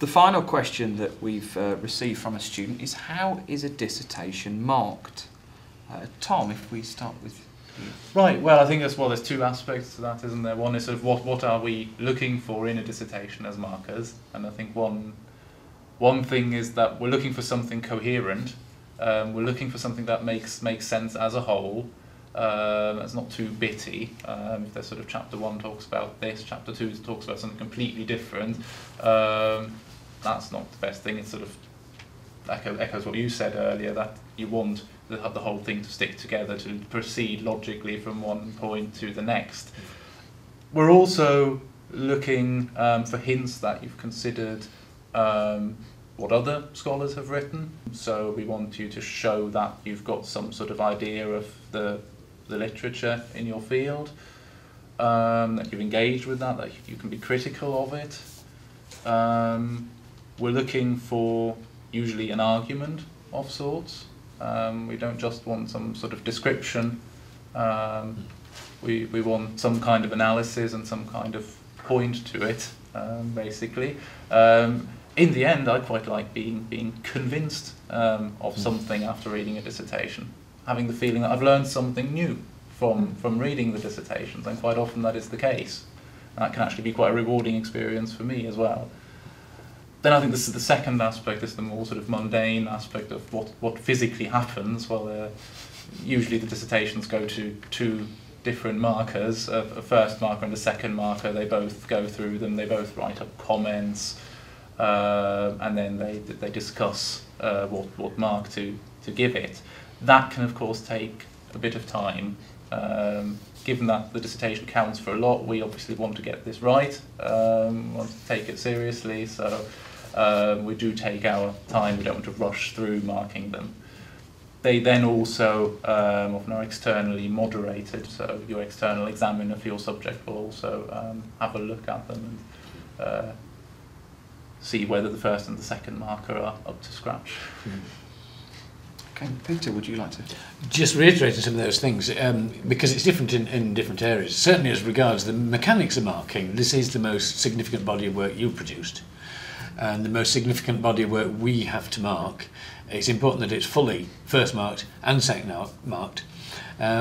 The final question that we've received from a student is, how is a dissertation marked? Tom, if we start with you. Right, well, I think there's two aspects to that, isn't there? One is sort of what are we looking for in a dissertation as markers, and I think one thing is that we're looking for something coherent. We're looking for something that makes sense as a whole. It's not too bitty. If there's sort of chapter 1 talks about this, chapter 2 talks about something completely different, that's not the best thing. It sort of echoes what you said earlier, that you want the whole thing to stick together, to proceed logically from one point to the next. We're also looking for hints that you've considered what other scholars have written. So we want you to show that you've got some sort of idea of the literature in your field, that you've engaged with that you can be critical of it. We're looking for usually an argument of sorts. We don't just want some sort of description. We want some kind of analysis and some kind of point to it, basically. In the end, I quite like being convinced of something after reading a dissertation, having the feeling that I've learned something new from reading the dissertations, and quite often that is the case. And that can actually be quite a rewarding experience for me as well. Then I think this is the second aspect, this is the more sort of mundane aspect of what physically happens. Well, usually the dissertations go to two different markers, a first marker and a second marker. They both go through them, they both write up comments, and then they discuss what mark to give it. That can of course take a bit of time. Given that the dissertation counts for a lot, we obviously want to get this right, want to take it seriously, so we do take our time. We don't want to rush through marking them. They then also often are externally moderated, so your external examiner for your subject will also have a look at them and see whether the first and the second marker are up to scratch. Okay, Peter, would you like to? Just reiterating some of those things, because it's different in different areas. Certainly as regards the mechanics of marking, this is the most significant body of work you've produced, and the most significant body of work we have to mark. It's important that it's fully first marked and second marked.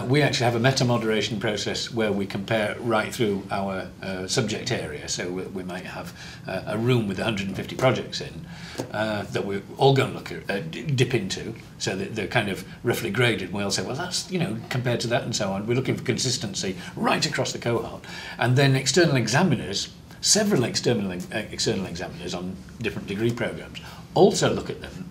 We actually have a meta-moderation process where we compare right through our subject area. So we might have a room with 150 projects in that we're all going to look at, dip into, so that they're kind of roughly graded. We'll say, well, that's, compared to that and so on. We're looking for consistency right across the cohort. And then external examiners, several external examiners on different degree programs, also look at them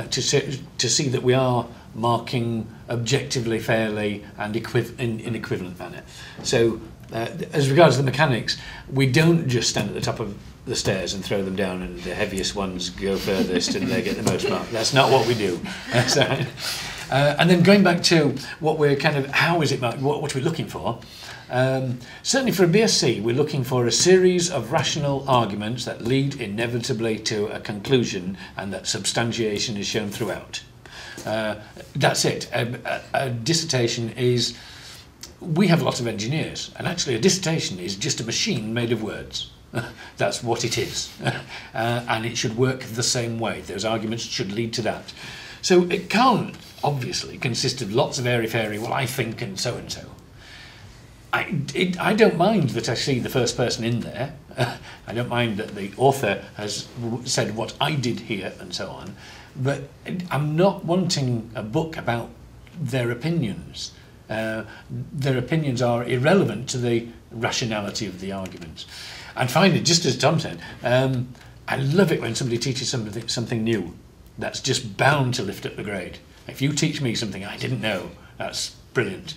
to see that we are marking objectively, fairly, and in equivalent manner. So, as regards the mechanics, we don't just stand at the top of the stairs and throw them down, and the heaviest ones go furthest, and they get the most mark. That's not what we do. And then going back to what we're how is it marked? What are we looking for? Certainly for a BSc, we're looking for a series of rational arguments that lead inevitably to a conclusion, and that substantiation is shown throughout. That's it. A dissertation is, we have lots of engineers, and actually a dissertation is just a machine made of words. That's what it is. And it should work the same way. Those arguments should lead to that. So it can't, obviously, consist of lots of airy-fairy, well, I think, and so and so. I don't mind that I see the first person in there. I don't mind that the author has said what I did here and so on. But I'm not wanting a book about their opinions. Their opinions are irrelevant to the rationality of the arguments. And finally, just as Tom said, I love it when somebody teaches something new. That's just bound to lift up the grade. If you teach me something I didn't know, that's brilliant.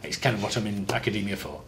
It's kind of what I'm in academia for.